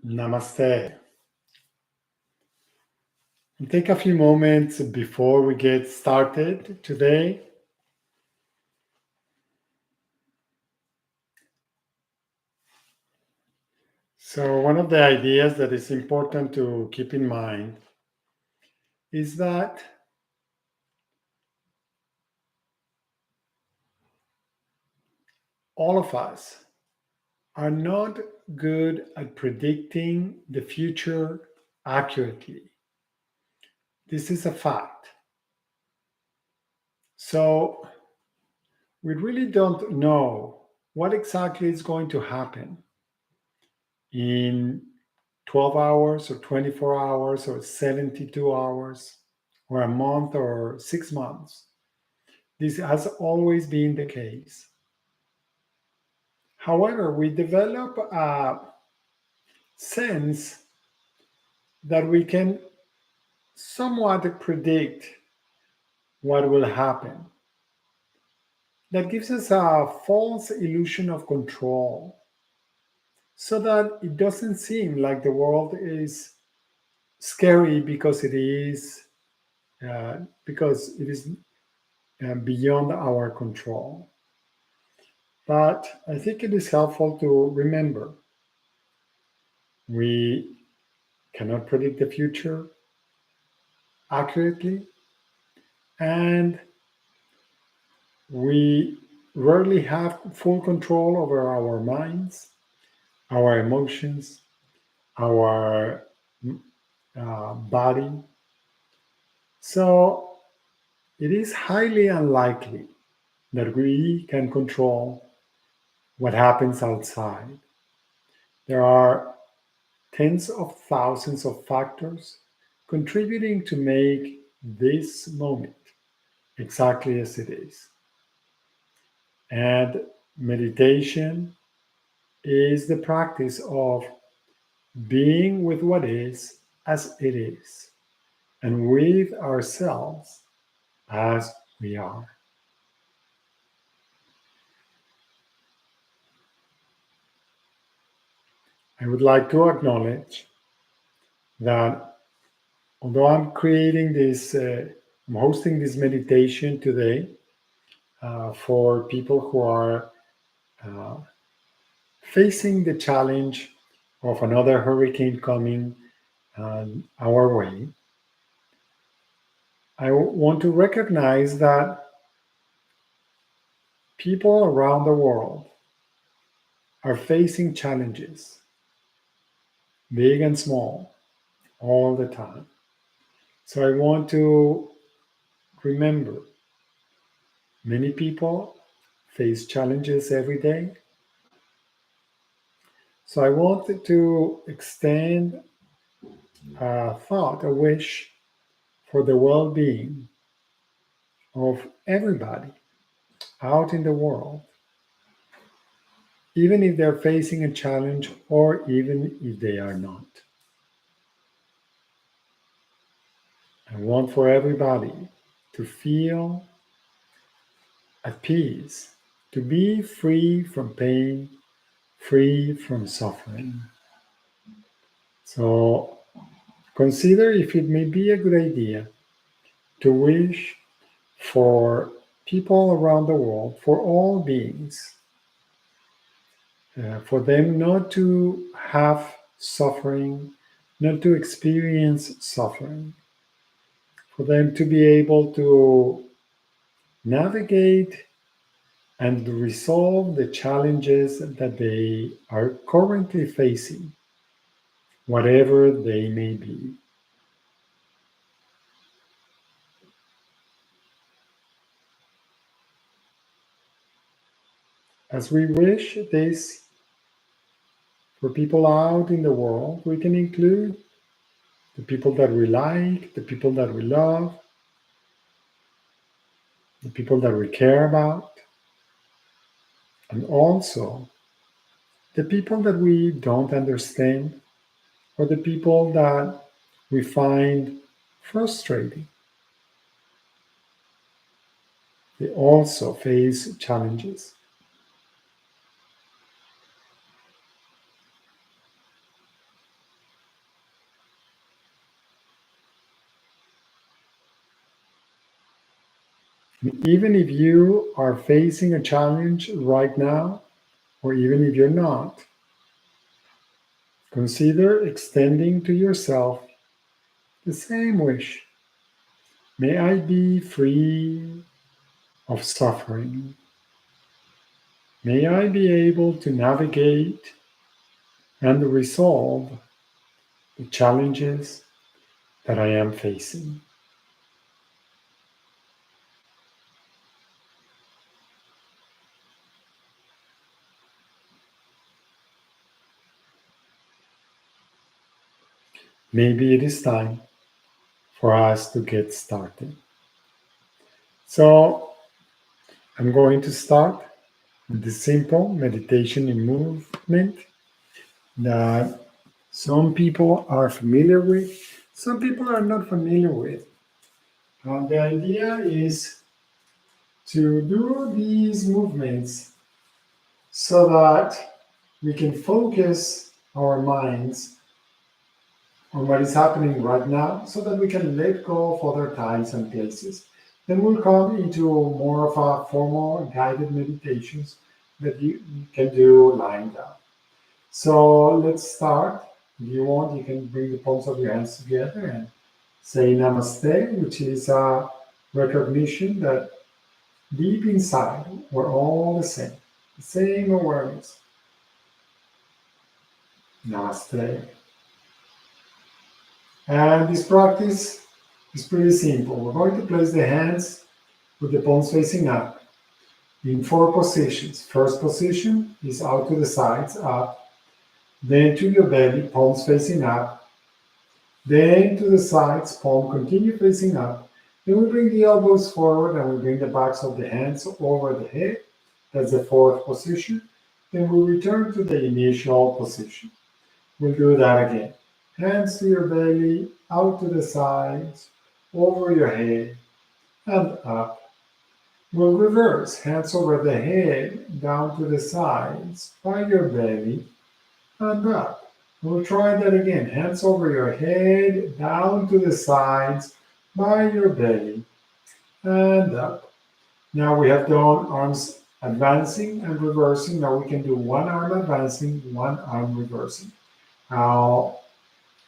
Namaste. And take a few moments before we get started today. So, one of the ideas that is important to keep in mind is that all of us are not good at predicting the future accurately. This is a fact. So, we really don't know what exactly is going to happen in 12 hours or 24 hours or 72 hours or a month or 6 months. This has always been the case. However, we develop a sense that we can somewhat predict what will happen. That gives us a false illusion of control so that it doesn't seem like the world is scary because it is beyond our control. But I think it is helpful to remember we cannot predict the future accurately, and we rarely have full control over our minds, our emotions, our body. So it is highly unlikely that we can control what happens outside. There are tens of thousands of factors contributing to make this moment exactly as it is. And meditation is the practice of being with what is as it is and with ourselves as we are. I would like to acknowledge that although I'm hosting this meditation today for people who are uh, facing the challenge of another hurricane coming our way, I want to recognize that people around the world are facing challenges, big and small, all the time. So I want to remember many people face challenges every day. So I wanted to extend a thought, a wish for the well being of everybody out in the world, even if they're facing a challenge or even if they are not. I want for everybody to feel at peace, to be free from pain, free from suffering. So consider if it may be a good idea to wish for people around the world, for all beings, for them not to have suffering, not to experience suffering, for them to be able to navigate and resolve the challenges that they are currently facing, whatever they may be. As we wish this for people out in the world, we can include the people that we like, the people that we love, the people that we care about, and also the people that we don't understand or the people that we find frustrating. They also face challenges. Even if you are facing a challenge right now, or even if you're not, consider extending to yourself the same wish. May I be free of suffering. May I be able to navigate and resolve the challenges that I am facing. Maybe it is time for us to get started. So, I'm going to start with the simple meditation and movement that some people are familiar with, some people are not familiar with. The idea is to do these movements so that we can focus our minds on what is happening right now so that we can let go of other times and places. Then we'll come into more of a formal guided meditations that you can do lying down. So let's start. If you want, you can bring the palms of your hands together and say namaste, which is a recognition that deep inside we're all the same awareness. Namaste. And this practice is pretty simple. We're going to place the hands with the palms facing up in four positions. First position is out to the sides, up, then to your belly, palms facing up, then to the sides, palm continue facing up. Then we bring the elbows forward and we bring the backs of the hands over the head. That's the fourth position. Then we return to the initial position. We'll do that again. Hands to your belly, out to the sides, over your head, and up. We'll reverse. Hands over the head, down to the sides, by your belly, and up. We'll try that again. Hands over your head, down to the sides, by your belly, and up. Now we have done arms advancing and reversing. Now we can do one arm advancing, one arm reversing. I'll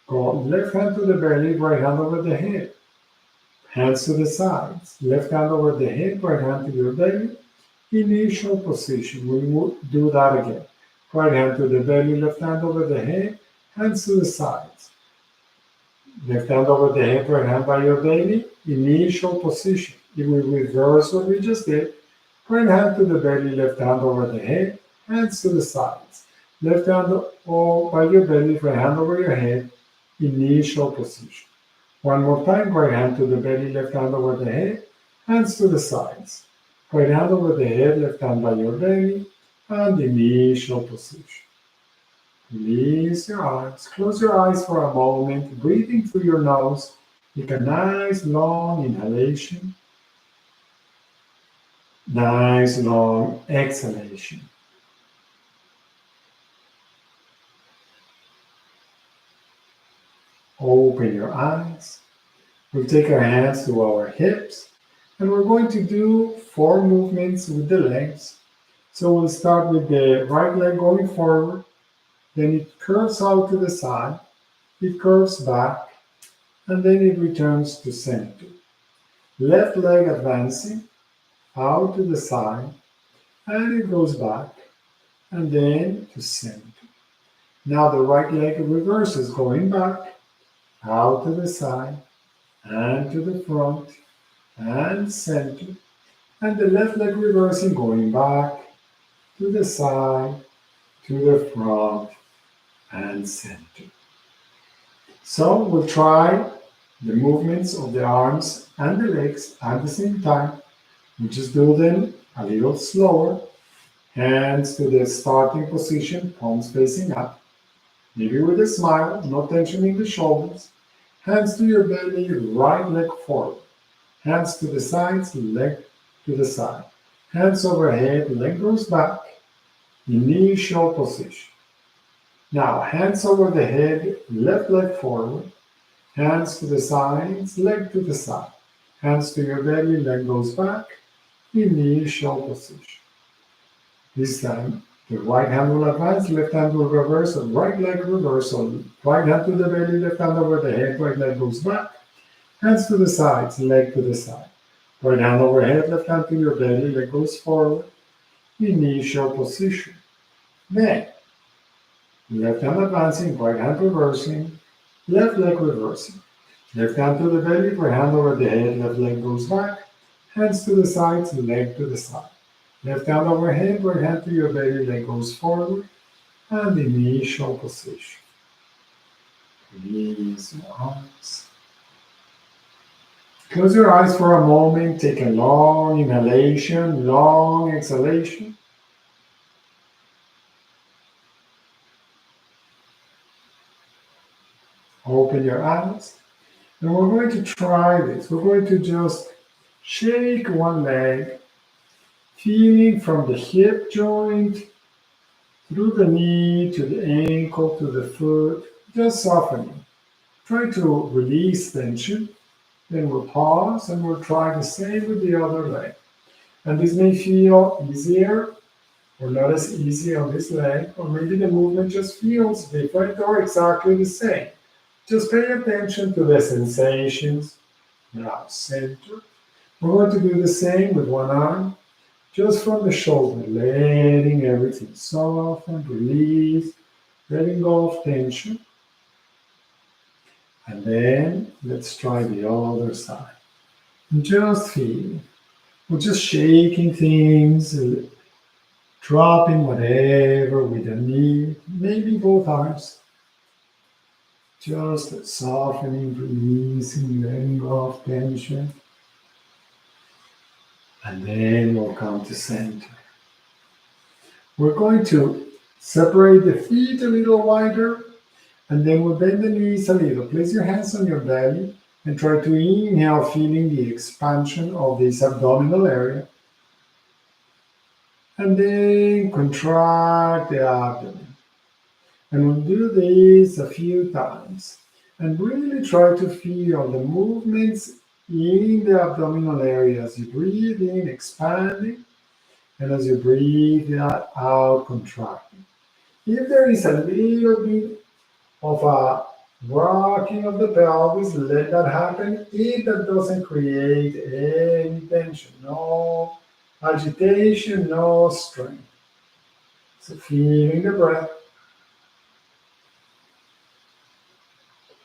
go left hand to the belly, right hand over the head. Hands to the sides. Left hand over the head, right hand to your belly. Initial position. We will do that again. Right hand to the belly, left hand over the head, hands to the sides. Left hand over the head, right hand by your belly. Initial position. If we reverse what we just did, right hand to the belly, left hand over the head, hands to the sides. Left hand by your belly, right hand over your head, initial position. One more time, right hand to the belly, left hand over the head, hands to the sides. Right hand over the head, left hand by your belly, and initial position. Release your arms, close your eyes for a moment, breathing through your nose. Take a nice long inhalation, nice long exhalation. Open your eyes. We'll take our hands to our hips and we're going to do 4 movements with the legs. So we'll start with the right leg going forward, then it curves out to the side, it curves back, and then it returns to center. Left leg advancing out to the side, and it goes back, and then to center. Now the right leg reverses, going back, out to the side, and to the front, and center. And the left leg reversing, going back, to the side, to the front, and center. So we'll try the movements of the arms and the legs at the same time. We just do them a little slower. Hands to the starting position, palms facing up. Maybe with a smile, no tension in the shoulders. Hands to your belly, right leg forward. Hands to the sides, leg to the side. Hands overhead, leg goes back. Initial position. Now, hands over the head, left leg forward. Hands to the sides, leg to the side. Hands to your belly, leg goes back. initial position. This time, the right hand will advance, left hand will reverse, and right leg reversal. Right hand to the belly, left hand over the head, right leg goes back, hands to the sides, leg to the side. Right hand overhead, left hand to your belly, leg goes forward, initial position. Then, left hand advancing, right hand reversing, left leg reversing. Left hand to the belly, right hand over the head, left leg goes back, hands to the sides, leg to the side. Left hand overhead, right hand to your belly, leg goes forward, and initial position. Release your arms. Close your eyes for a moment, take a long inhalation, long exhalation. Open your eyes. And we're going to try this. We're going to just shake one leg, feeling from the hip joint through the knee to the ankle to the foot, just softening. Try to release tension. Then we'll pause and we'll try the same with the other leg. And this may feel easier or not as easy on this leg, or maybe the movement just feels different or exactly the same. Just pay attention to the sensations. Now, center. We're going to do the same with one arm, just from the shoulder, letting everything soften, release, letting go of tension. And then let's try the other side. Just feel. We're just shaking things, dropping whatever we don't need, maybe both arms. Just softening, releasing, letting go of tension. And then we'll come to center. We're going to separate the feet a little wider, and then we'll bend the knees a little. Place your hands on your belly and try to inhale, feeling the expansion of this abdominal area. And then contract the abdomen. And we'll do this a few times. And really try to feel the movements in the abdominal area as you breathe in, expanding, and as you breathe out, contracting. If there is a little bit of a rocking of the pelvis, let that happen if that doesn't create any tension, no agitation, no strain. So feeling the breath.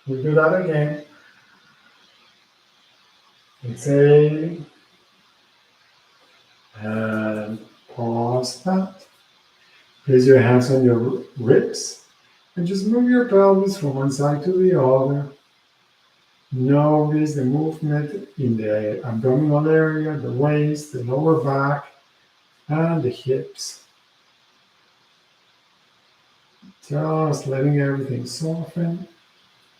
We'll do that again. Exhale and pause that. Place your hands on your ribs and just move your pelvis from one side to the other. Notice the movement in the abdominal area, the waist, the lower back, and the hips. Just letting everything soften.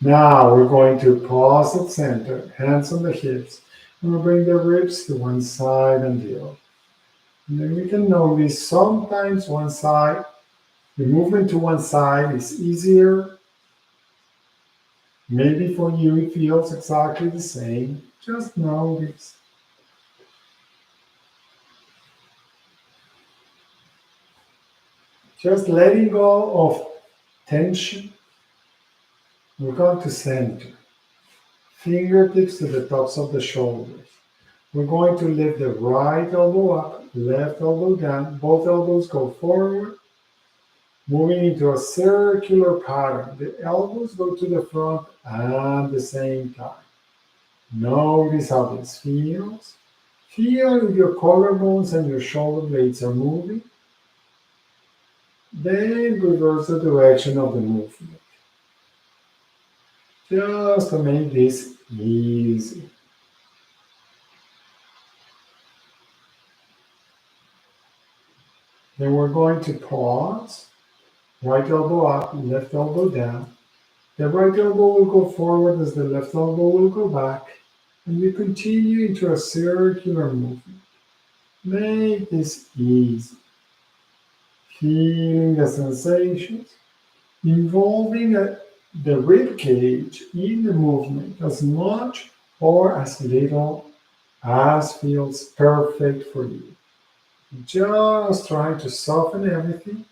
Now we're going to pause at center, hands on the hips, and we'll bring the ribs to one side and the other. And then we can notice sometimes one side, the movement to one side is easier. Maybe for you it feels exactly the same. Just notice. Just letting go of tension. We're going to center. Fingertips to the tops of the shoulders. We're going to lift the right elbow up, left elbow down. Both elbows go forward, moving into a circular pattern. The elbows go to the front at the same time. Notice how this feels. Feel if your collarbones and your shoulder blades are moving. Then reverse the direction of the movement. Just to make this easy. Then we're going to pause. Right elbow up, left elbow down. The right elbow will go forward as the left elbow will go back. And you continue into a circular movement. Make this easy. Feeling the sensations, involving the rib cage in the movement as much or as little as feels perfect for you. Just try to soften everything.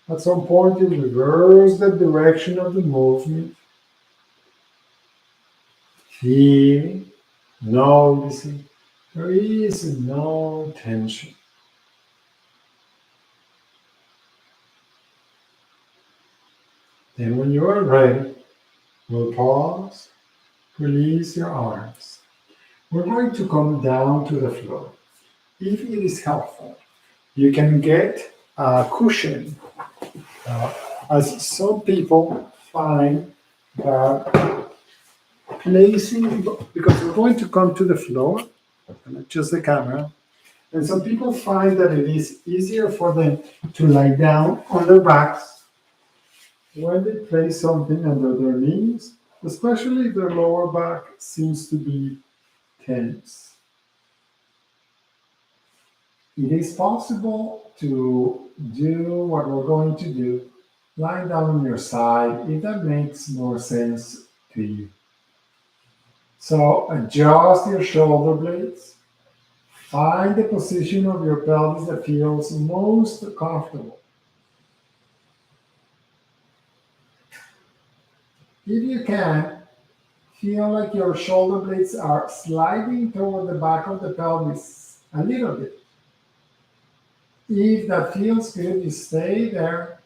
At some point, you reverse the direction of the movement, feeling, noticing there is no tension. Then, when you are ready, we'll pause, release your arms. We're going to come down to the floor. If it is helpful, you can get a cushion, uh, as some people find that placing, because we're going to come to the floor, and adjust the camera, and some people find that it is easier for them to lie down on their backs when they place something under their knees, especially if their lower back seems to be tense. It is possible to do what we're going to do, lying down on your side, if that makes more sense to you. So adjust your shoulder blades. Find the position of your pelvis that feels most comfortable. If you can, feel like your shoulder blades are sliding toward the back of the pelvis a little bit. If that feels good, you stay there.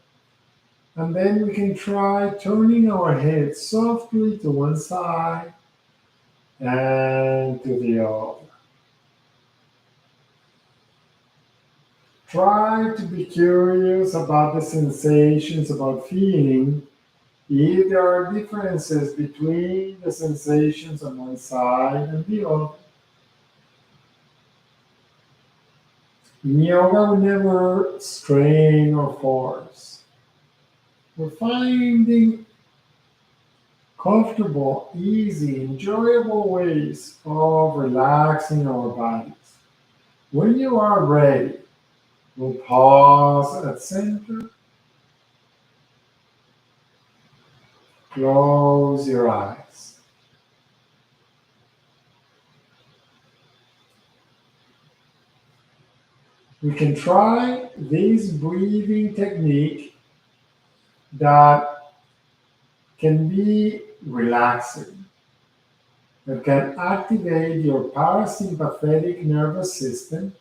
And then we can try turning our head softly to one side and to the other. Try to be curious about the sensations, about feeling if there are differences between the sensations on one side and the other. In yoga, we never strain or force. We're finding comfortable, easy, enjoyable ways of relaxing our bodies. When you are ready, we'll pause at center, close your eyes. We can try this breathing technique that can be relaxing, that can activate your parasympathetic nervous system,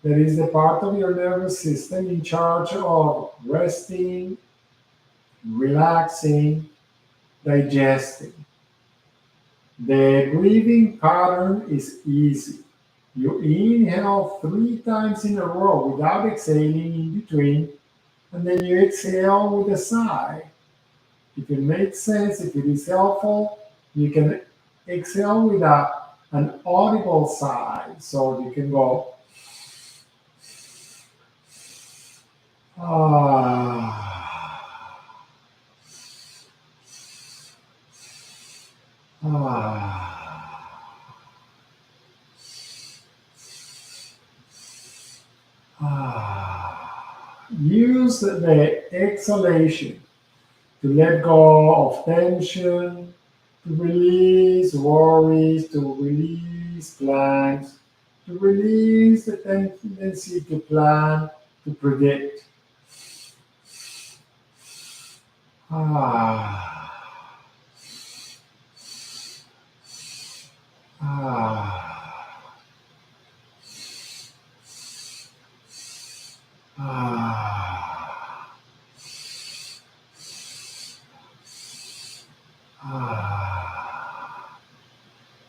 that is the part of your nervous system in charge of resting, relaxing, digesting. The breathing pattern is easy. You inhale 3 times in a row without exhaling in between, and then you exhale with a sigh. If it makes sense, if it is helpful, you can exhale with an audible sigh. So you can go, ah, ah, ah. Use the exhalation to let go of tension, to release worries, to release plans, to release the tendency to plan, to predict. Ah, ah, ah, ah.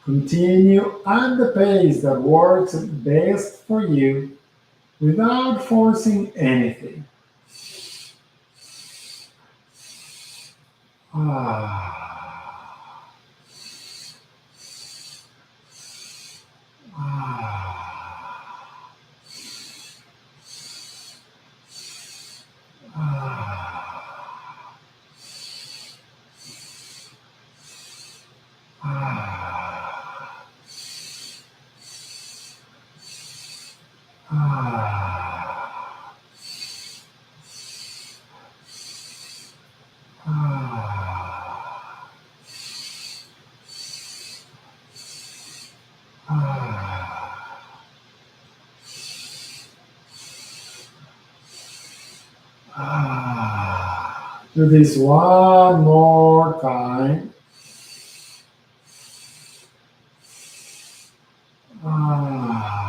Continue at the pace that works best for you without forcing anything. Ah, ah, ah, ah, ah, ah, ah. Do this one more time. Ah.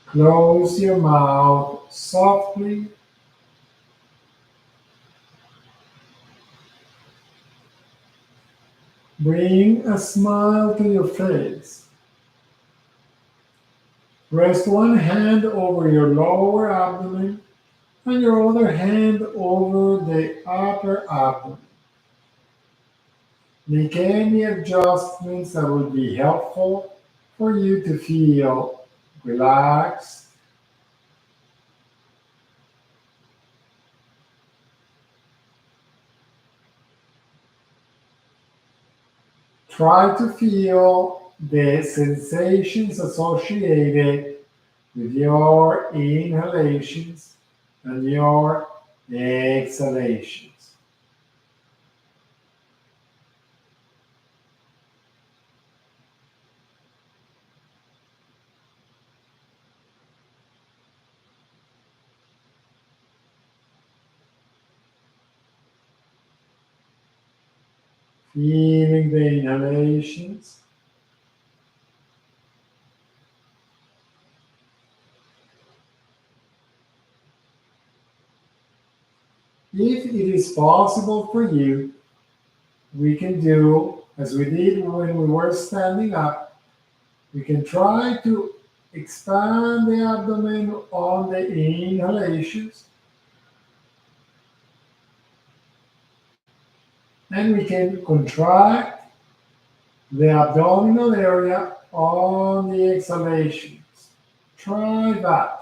Close your mouth softly. Bring a smile to your face. Rest one hand over your lower abdomen and your other hand over the upper abdomen. Make any adjustments that will be helpful for you to feel relaxed. Try to feel the sensations associated with your inhalations and your exhalations. Feeling the inhalations. If it is possible for you, we can do as we did when we were standing up. We can try to expand the abdomen on the inhalations, and we can contract the abdominal area on the exhalations. Try that.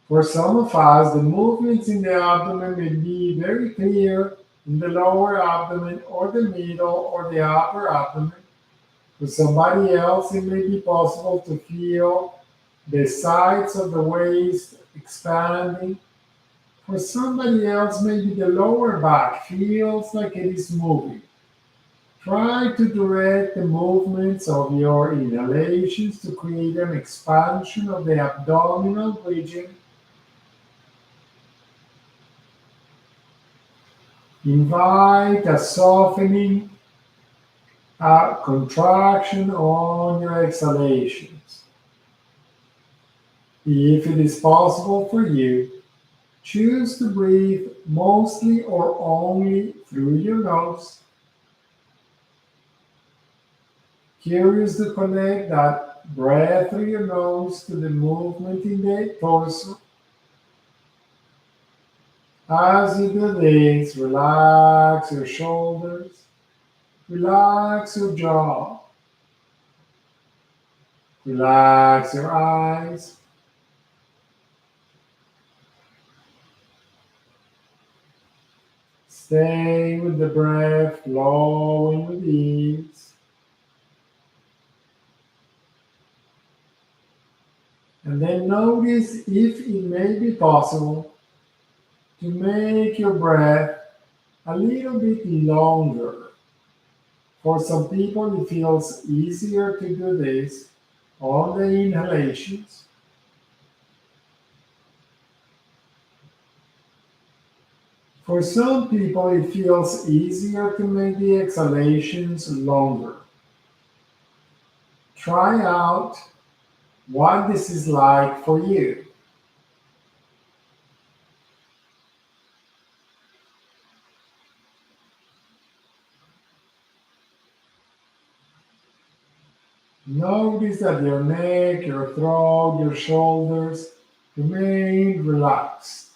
For some of us, the movements in the abdomen may be very clear in the lower abdomen or the middle or the upper abdomen. For somebody else, it may be possible to feel the sides of the waist expanding. For somebody else, maybe the lower back feels like it is moving. Try to direct the movements of your inhalations to create an expansion of the abdominal region. Invite a softening, a contraction on your exhalations. If it is possible for you, choose to breathe mostly or only through your nose. Curious to connect that breath through your nose to the movement in the torso. As you do this, relax your shoulders, relax your jaw, relax your eyes. Stay with the breath flowing with ease. And then notice if it may be possible to make your breath a little bit longer. For some people, it feels easier to do this on the inhalations. For some people, it feels easier to make the exhalations longer. Try out what this is like for you. Notice that your neck, your throat, your shoulders remain relaxed.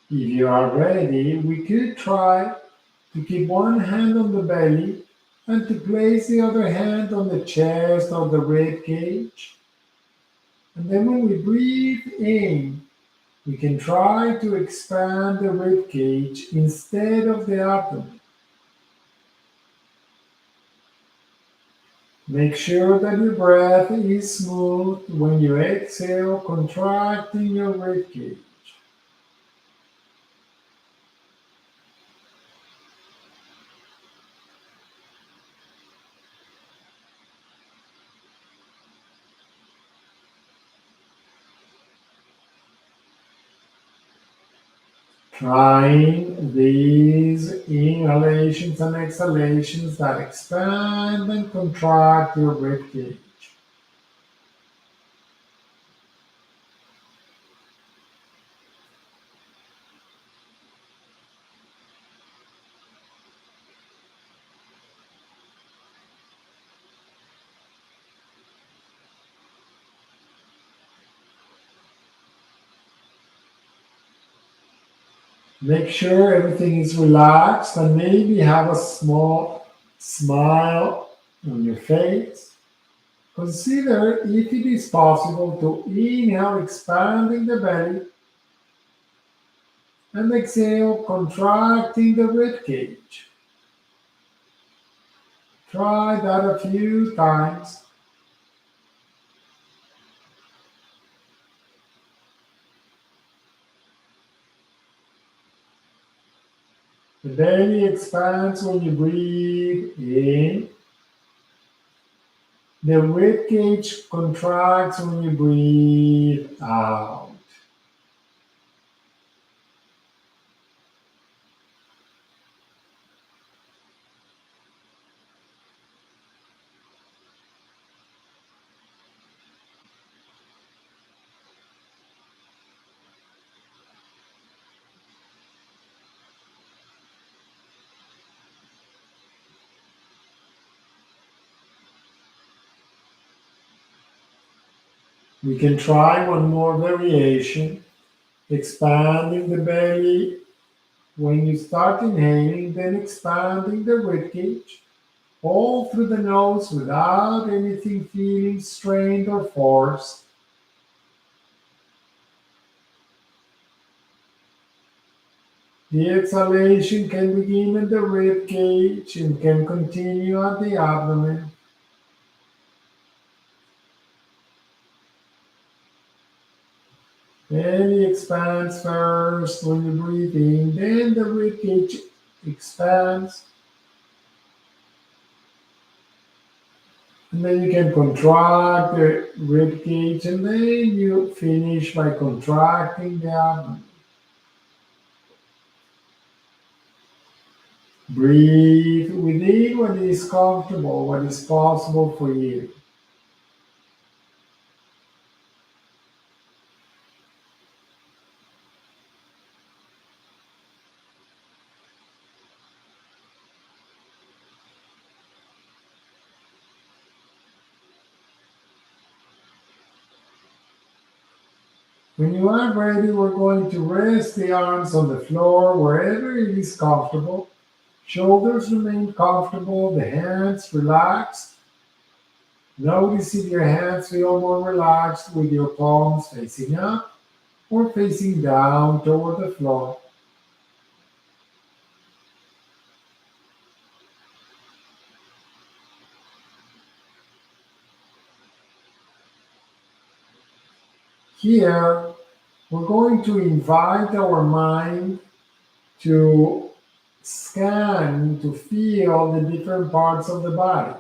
If you are ready, we could try to keep one hand on the belly and to place the other hand on the chest or the rib cage. And then when we breathe in, we can try to expand the rib cage instead of the abdomen. Make sure that your breath is smooth when you exhale, contracting your rib cage. Trying these inhalations and exhalations that expand and contract your rib cage. Make sure everything is relaxed and maybe have a small smile on your face. Consider if it is possible to inhale, expanding the belly, and exhale, contracting the rib cage. Try that a few times. The belly expands when you breathe in. The rib cage contracts when you breathe out. We can try one more variation, expanding the belly when you start inhaling, then expanding the rib cage, all through the nose without anything feeling strained or forced. The exhalation can begin in the rib cage and can continue at the abdomen. Belly expands first when you breathe in, then the rib cage expands, and then you can contract the rib cage, and then you finish by contracting the abdomen. Breathe within what is comfortable, what is possible for you. When you are ready, we're going to rest the arms on the floor wherever it is comfortable. Shoulders remain comfortable, the hands relaxed. Notice if your hands feel more relaxed with your palms facing up or facing down toward the floor. Here, we're going to invite our mind to scan, to feel the different parts of the body.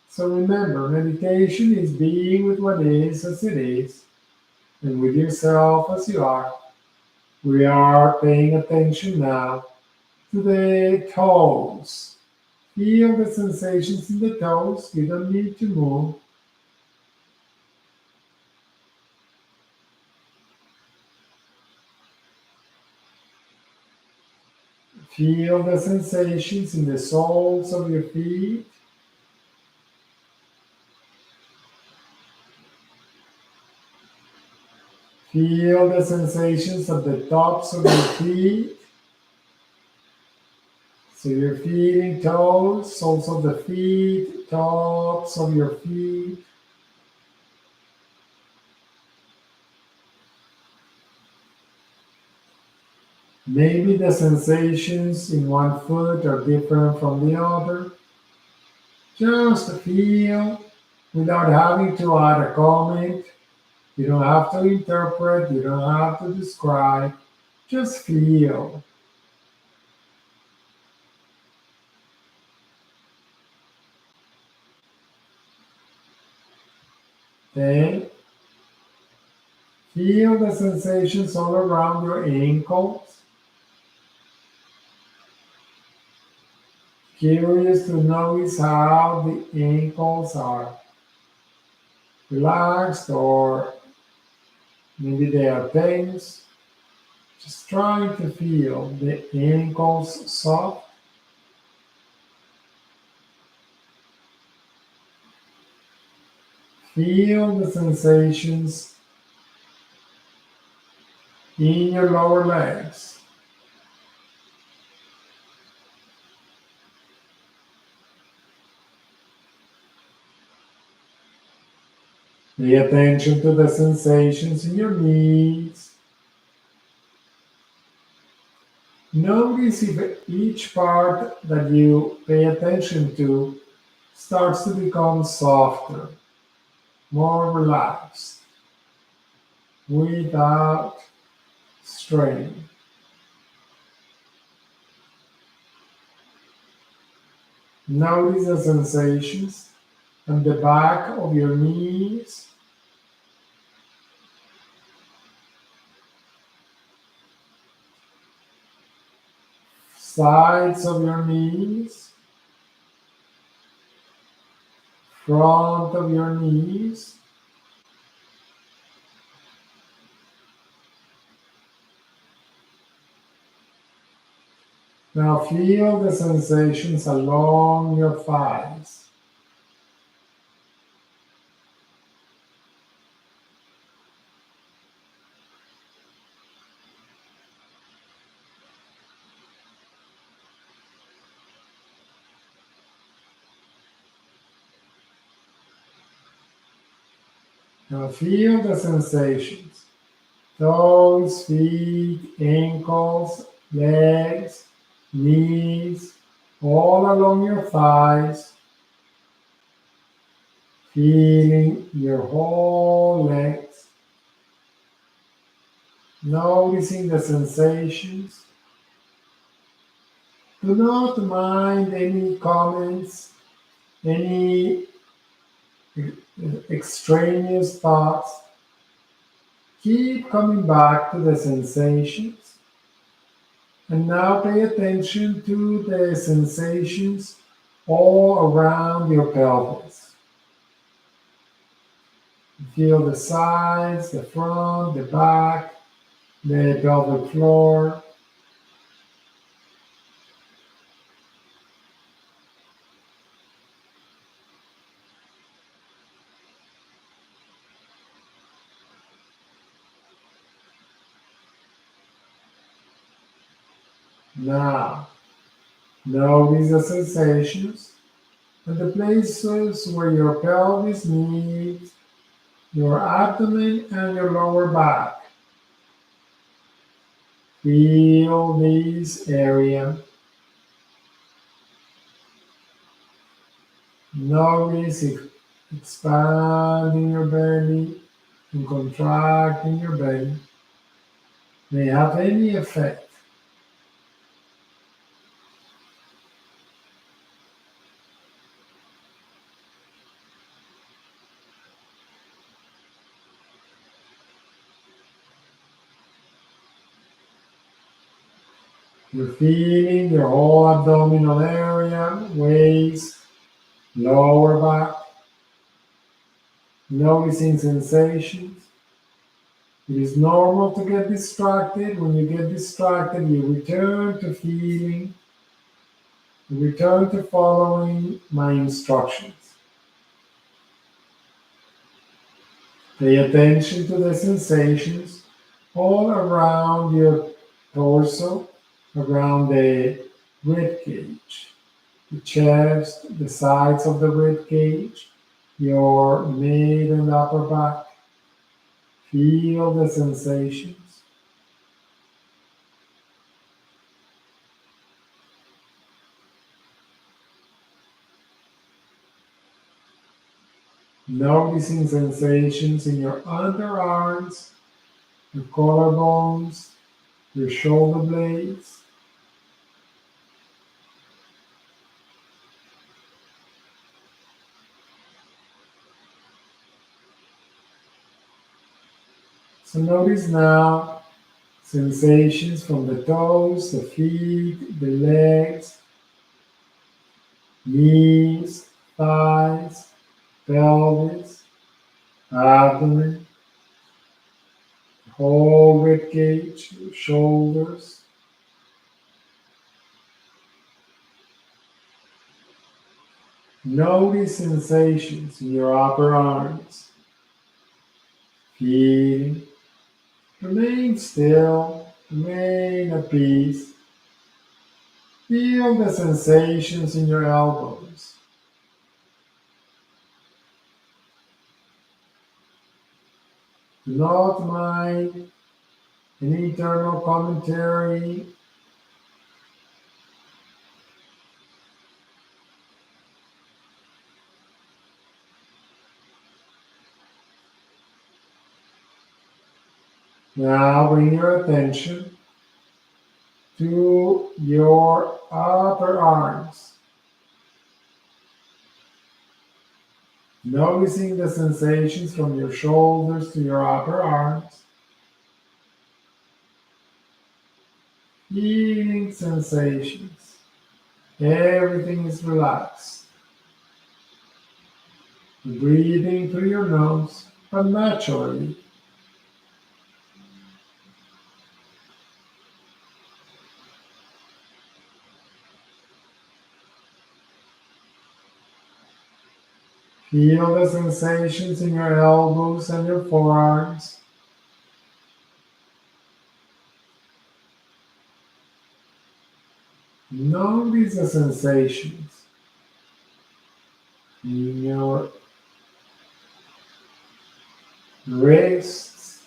So remember, meditation is being with what is as it is, and with yourself as you are. We are paying attention now to the toes. Feel the sensations in the toes. You don't need to move. Feel the sensations in the soles of your feet. Feel the sensations at the tops of your feet. So you're feeling toes, soles of the feet, tops of your feet. Maybe the sensations in one foot are different from the other. Just feel without having to add a comment. You don't have to interpret, you don't have to describe. Just feel. Then feel the sensations all around your ankles. Curious to notice how the ankles are relaxed or maybe they are tense. Just trying to feel the ankles soft. Feel the sensations in your lower legs. Pay attention to the sensations in your knees. Notice if each part that you pay attention to starts to become softer, more relaxed, without strain. Notice the sensations on the back of your knees, sides of your knees, front of your knees. Now feel the sensations along your thighs. Now feel the sensations. Toes, feet, ankles, legs, knees, all along your thighs, feeling your whole legs, noticing the sensations. Do not mind any comments, any extraneous thoughts. Keep coming back to the sensations. And now pay attention to the sensations all around your pelvis. Feel the sides, the front, the back, the pelvic floor. Now, notice the sensations and the places where your pelvis meets your abdomen and your lower back. Feel this area. Notice if expanding your belly and contracting your belly may have any effect. You're feeling your whole abdominal area, waist, lower back, noticing sensations. It is normal to get distracted. When you get distracted, you return to feeling, you return to following my instructions. Pay attention to the sensations all around your torso, around the rib cage, the chest, the sides of the rib cage, your mid and upper back. Feel the sensations. Noticing sensations in your underarms, your collarbones, your shoulder blades. So notice now sensations from the toes, the feet, the legs, knees, thighs, pelvis, abdomen, whole rib cage, shoulders. Notice sensations in your upper arms, feeling. Remain still, remain at peace. Feel the sensations in your elbows. Do not mind any internal commentary. Now bring your attention to your upper arms, noticing the sensations from your shoulders to your upper arms, feeling sensations. Everything is relaxed. Breathing through your nose, but naturally. Feel the sensations in your elbows and your forearms. Notice the sensations in your wrists,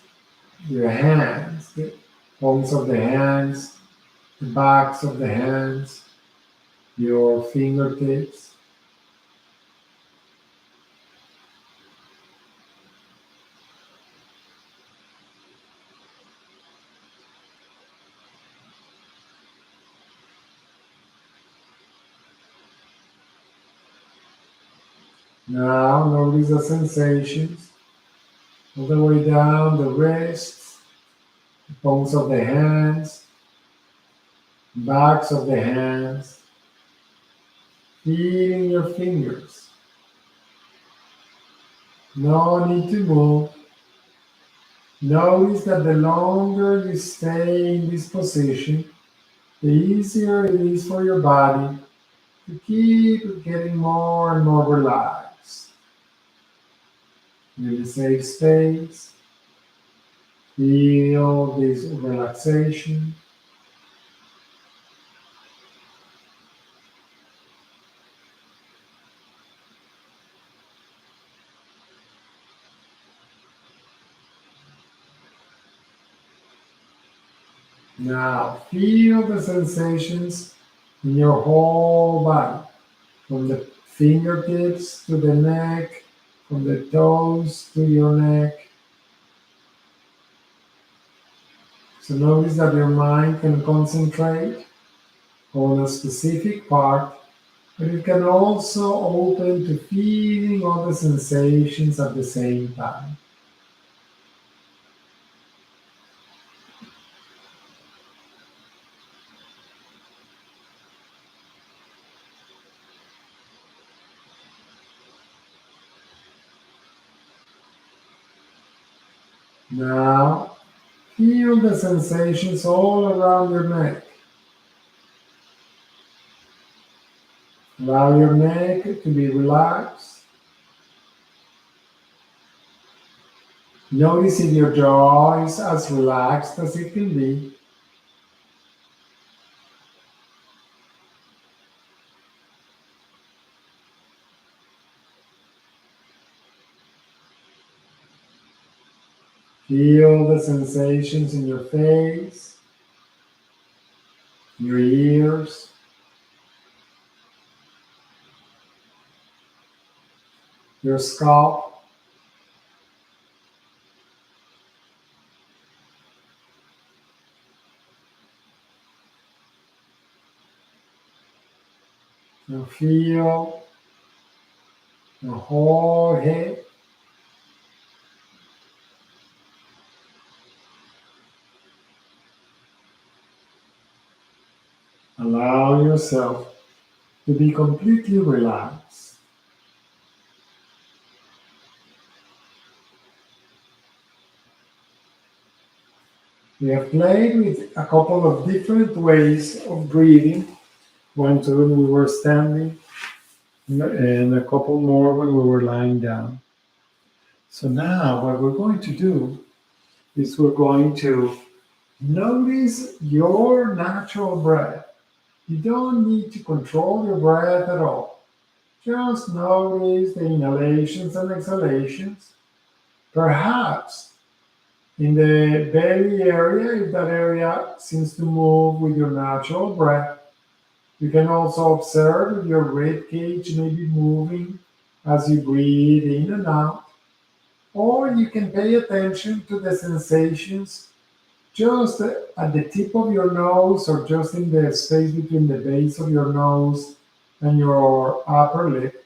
your hands, the palms of the hands, the backs of the hands, your fingertips. Now notice the sensations all the way down the wrists, the palms of the hands, backs of the hands, feeling your fingers. No need to move. Notice that the longer you stay in this position, the easier it is for your body to keep getting more and more relaxed. In a safe space, feel this relaxation. Now feel the sensations in your whole body, from the fingertips to the neck, from the toes to your neck. So notice that your mind can concentrate on a specific part, but it can also open to feeling all the sensations at the same time. Now, feel the sensations all around your neck. Allow your neck to be relaxed. Notice if your jaw is as relaxed as it can be. Feel the sensations in your face, your ears, your scalp. Now feel your whole head. Allow yourself to be completely relaxed. We have played with a couple of different ways of breathing. One when we were standing, and a couple more when we were lying down. So now what we're going to do is we're going to notice your natural breath. You don't need to control your breath at all. Just notice the inhalations and exhalations. Perhaps in the belly area, if that area seems to move with your natural breath, you can also observe if your rib cage may be moving as you breathe in and out, or you can pay attention to the sensations just at the tip of your nose or just in the space between the base of your nose and your upper lip.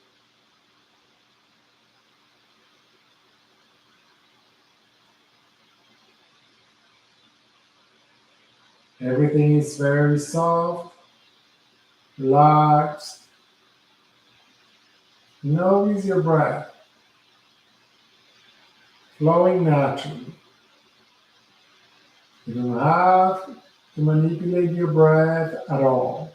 Everything is very soft, relaxed. Notice your breath flowing naturally. You don't have to manipulate your breath at all.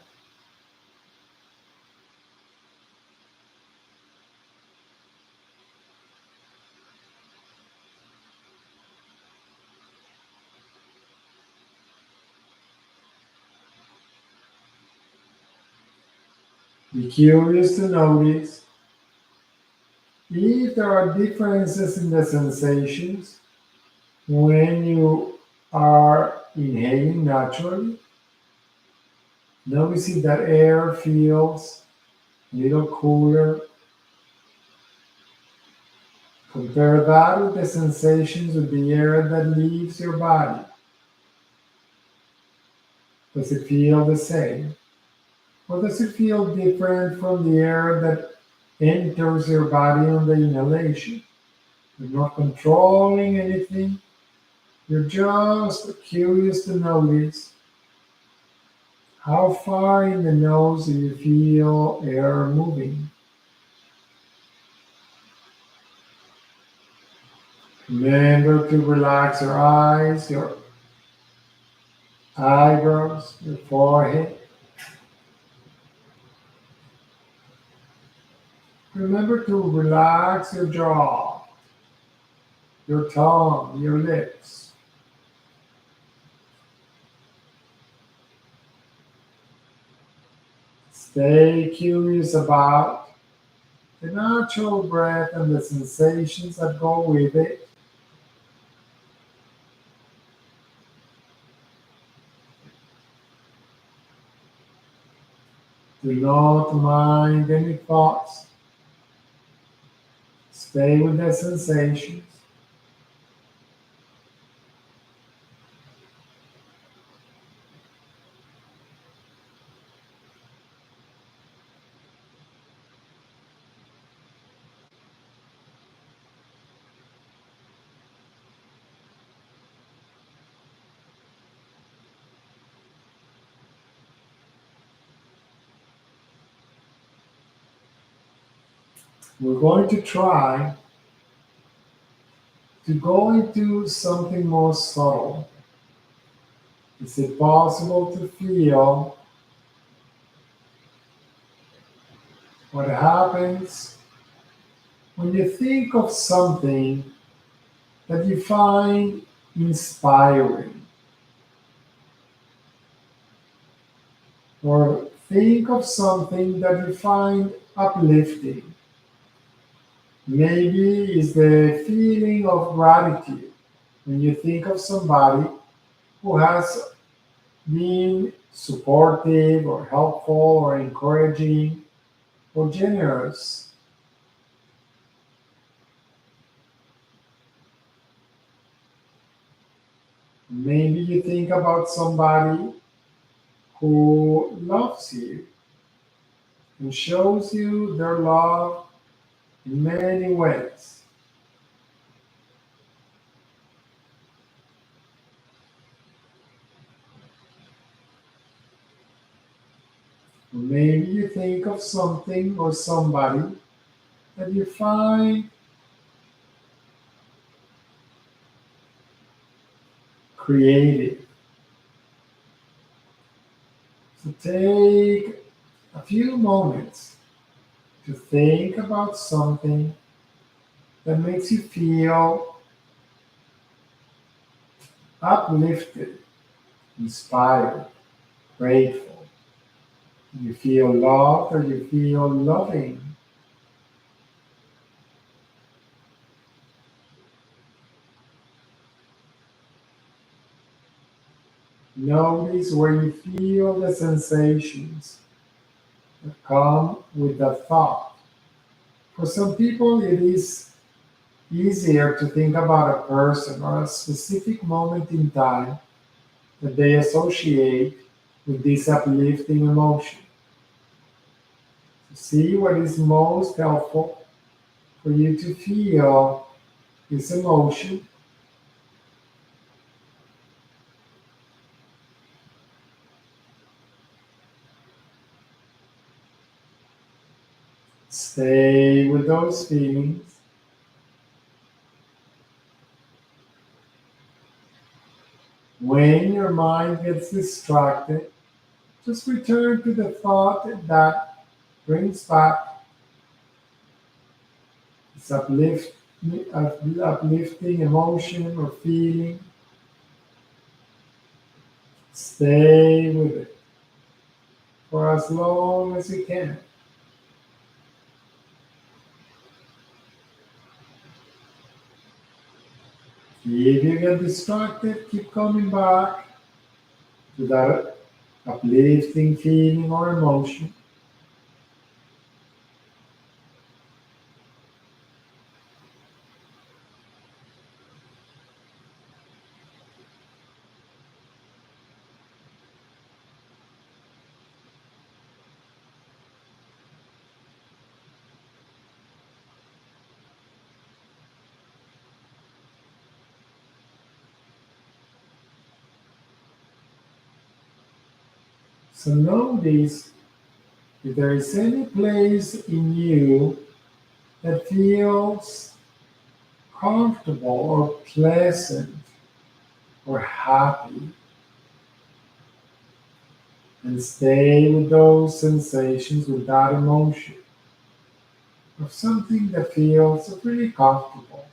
Be curious to notice if there are differences in the sensations when you are inhaling naturally. Notice if that air feels a little cooler. Compare that with the sensations of the air that leaves your body. Does it feel the same? Or does it feel different from the air that enters your body on the inhalation? You're not controlling anything. You're just curious to notice how far in the nose do you feel air moving. Remember to relax your eyes, your eyebrows, your forehead. Remember to relax your jaw, your tongue, your lips. Stay curious about the natural breath and the sensations that go with it. Do not mind any thoughts. Stay with the sensations. We're going to try to go into something more subtle. Is it possible to feel what happens when you think of something that you find inspiring, or think of something that you find uplifting. Maybe it's the feeling of gratitude when you think of somebody who has been supportive or helpful or encouraging or generous. Maybe you think about somebody who loves you and shows you their love in many ways. Maybe you think of something or somebody that you find creative. So take a few moments to think about something that makes you feel uplifted, inspired, grateful. You feel loved or you feel loving. Notice where you feel the sensations that come with the thought. For some people, it is easier to think about a person or a specific moment in time that they associate with this uplifting emotion. To see what is most helpful for you to feel this emotion. Stay with those feelings. When your mind gets distracted, just return to the thought that brings back this uplifting emotion or feeling. Stay with it for as long as you can. If you get distracted, keep coming back to that uplifting feeling or emotion. So notice if there is any place in you that feels comfortable or pleasant or happy, and stay with those sensations, with that emotion of something that feels really comfortable.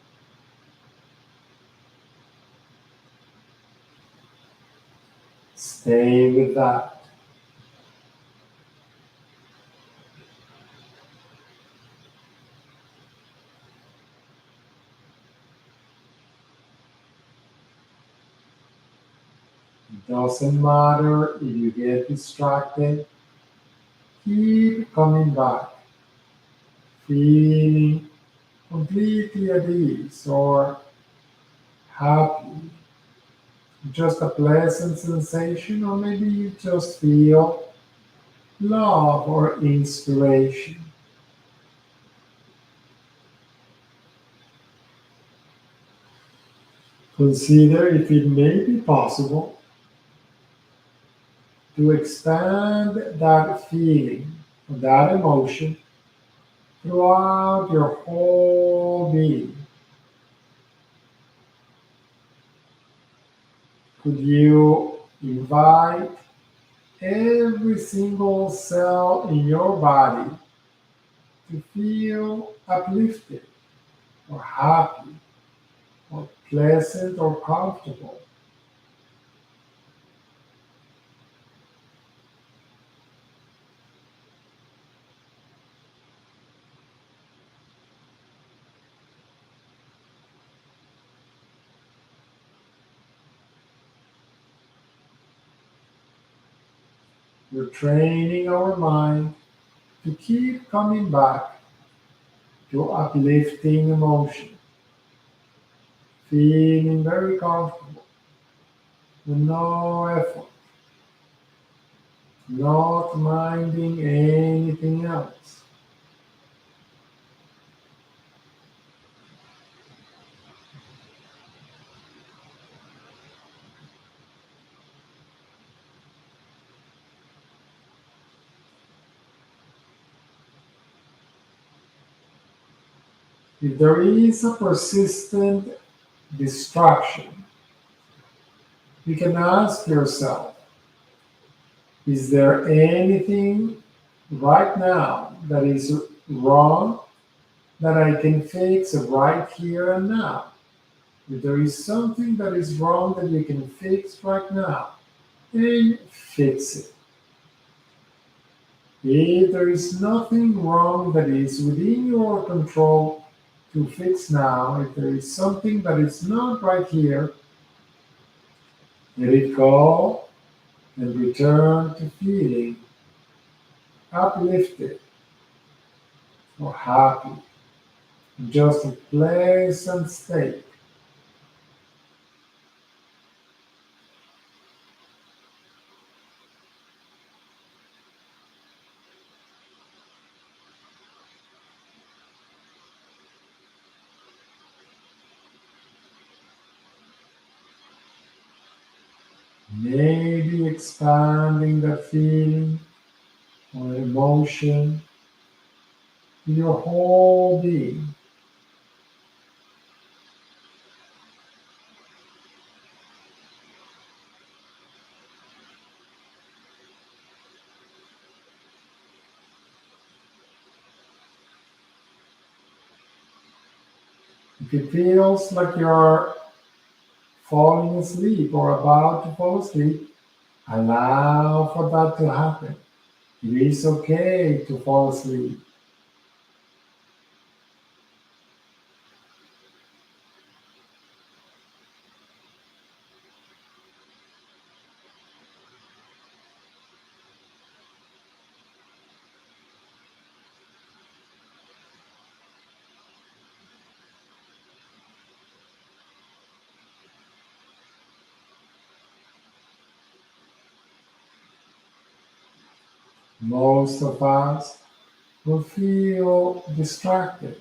Stay with that. It doesn't matter if you get distracted, keep coming back, feeling completely at ease or happy, just a pleasant sensation, or maybe you just feel love or inspiration. Consider if it may be possible to expand that feeling, that emotion throughout your whole being. Could you invite every single cell in your body to feel uplifted or happy or pleasant or comfortable. We're training our mind to keep coming back to uplifting emotion, feeling very comfortable, with no effort, not minding anything else. If there is a persistent distraction, you can ask yourself, is there anything right now that is wrong that I can fix right here and now? If there is something that is wrong that you can fix right now, then fix it. If there is nothing wrong that is within your control to fix now, if there is something that is not right here, let it go and return to feeling uplifted or happy, just a pleasant state. Maybe expanding that feeling or emotion to your whole being. If it feels like you're falling asleep or about to fall asleep, allow for that to happen. It is okay to fall asleep. Most of us will feel distracted.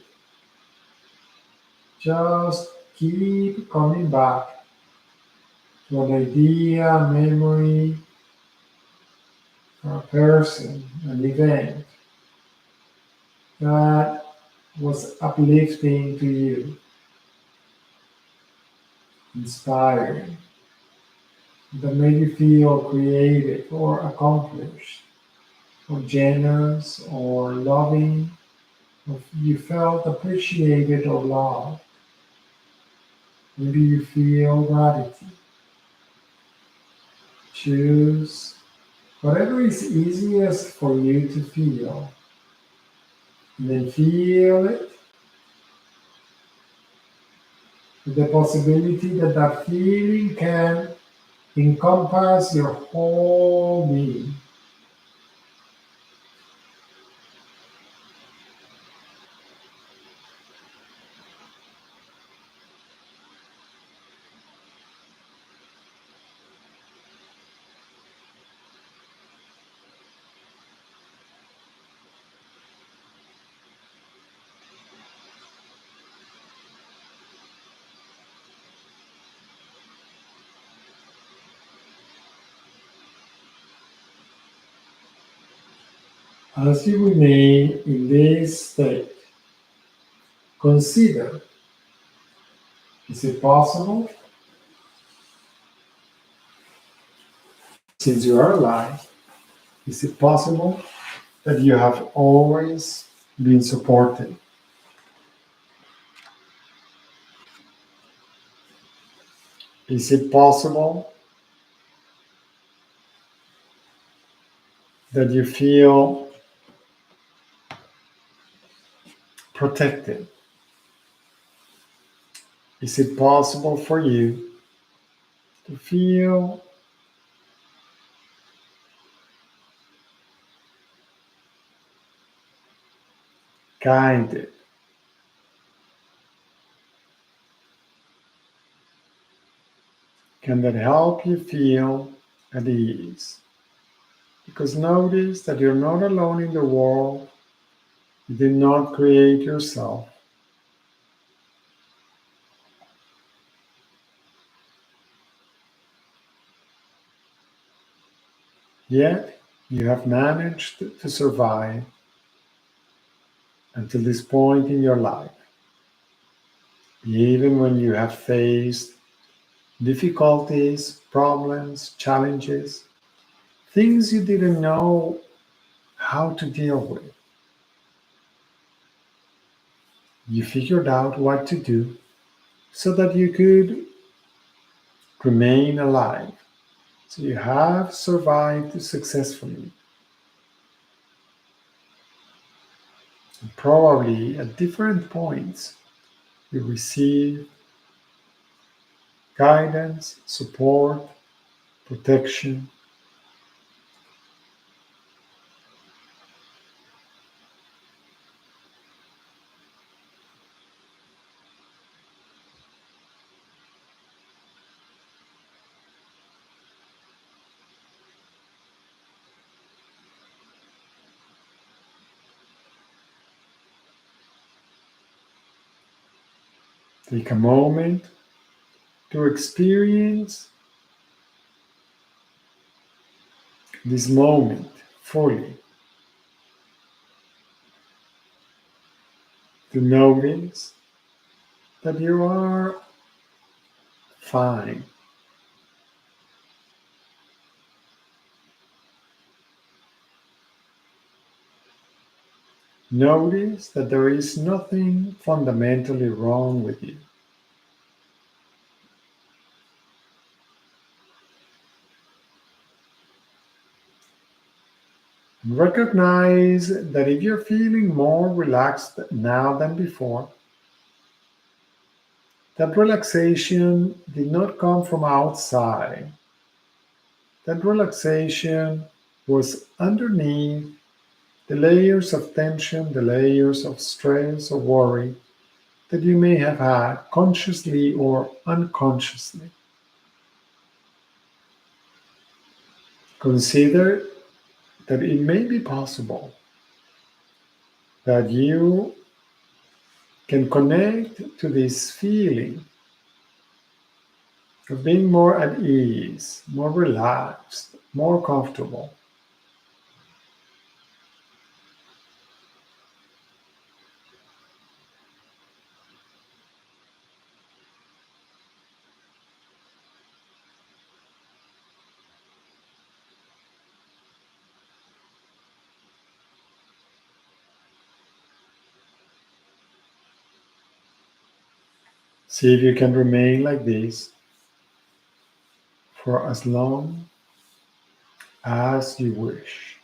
Just keep coming back to an idea, memory, a person, an event that was uplifting to you, inspiring, that made you feel creative or accomplished, or generous or loving, or you felt appreciated or loved. Maybe you feel gratitude. Choose whatever is easiest for you to feel, and then feel it with the possibility that that feeling can encompass your whole being. As you remain in this state, consider, is it possible, since you are alive, is it possible that you have always been supported? Is it possible that you feel protected? Is it possible for you to feel guided? Can that help you feel at ease? Because notice that you're not alone in the world. You did not create yourself. Yet you have managed to survive until this point in your life. Even when you have faced difficulties, problems, challenges, things you didn't know how to deal with, you figured out what to do so that you could remain alive. So you have survived successfully. And probably at different points, you receive guidance, support, protection. Take a moment to experience this moment fully, to notice that you are fine. Notice that there is nothing fundamentally wrong with you. Recognize that if you're feeling more relaxed now than before, that relaxation did not come from outside. That relaxation was underneath the layers of tension, the layers of stress or worry that you may have had consciously or unconsciously. Consider that it may be possible that you can connect to this feeling of being more at ease, more relaxed, more comfortable. See if you can remain like this for as long as you wish.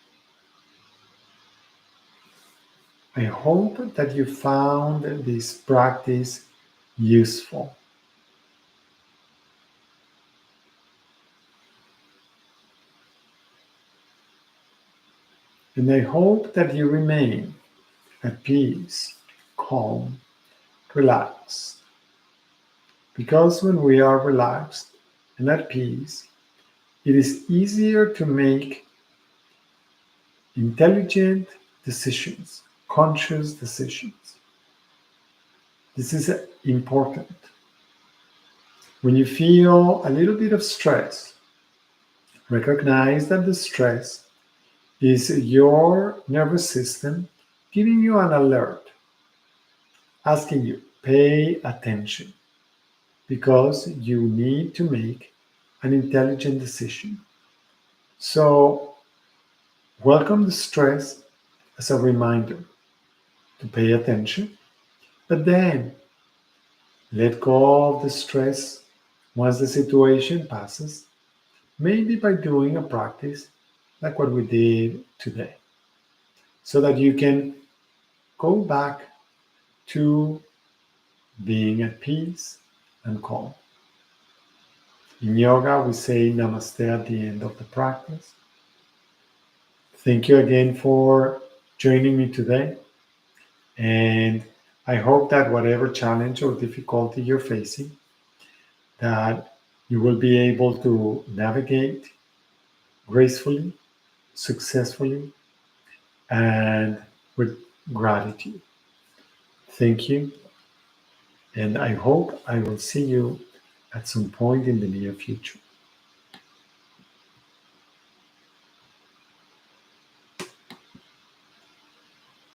I hope that you found this practice useful. And I hope that you remain at peace, calm, relaxed. Because when we are relaxed and at peace, it is easier to make intelligent decisions, conscious decisions. This is important. When you feel a little bit of stress, recognize that the stress is your nervous system giving you an alert, asking you, pay attention, because you need to make an intelligent decision. So, welcome the stress as a reminder to pay attention, but then let go of the stress once the situation passes, maybe by doing a practice like what we did today, so that you can go back to being at peace and calm. In yoga, we say namaste at the end of the practice. Thank you again for joining me today. And I hope that whatever challenge or difficulty you're facing, that you will be able to navigate gracefully, successfully, and with gratitude. Thank you. And I hope I will see you at some point in the near future.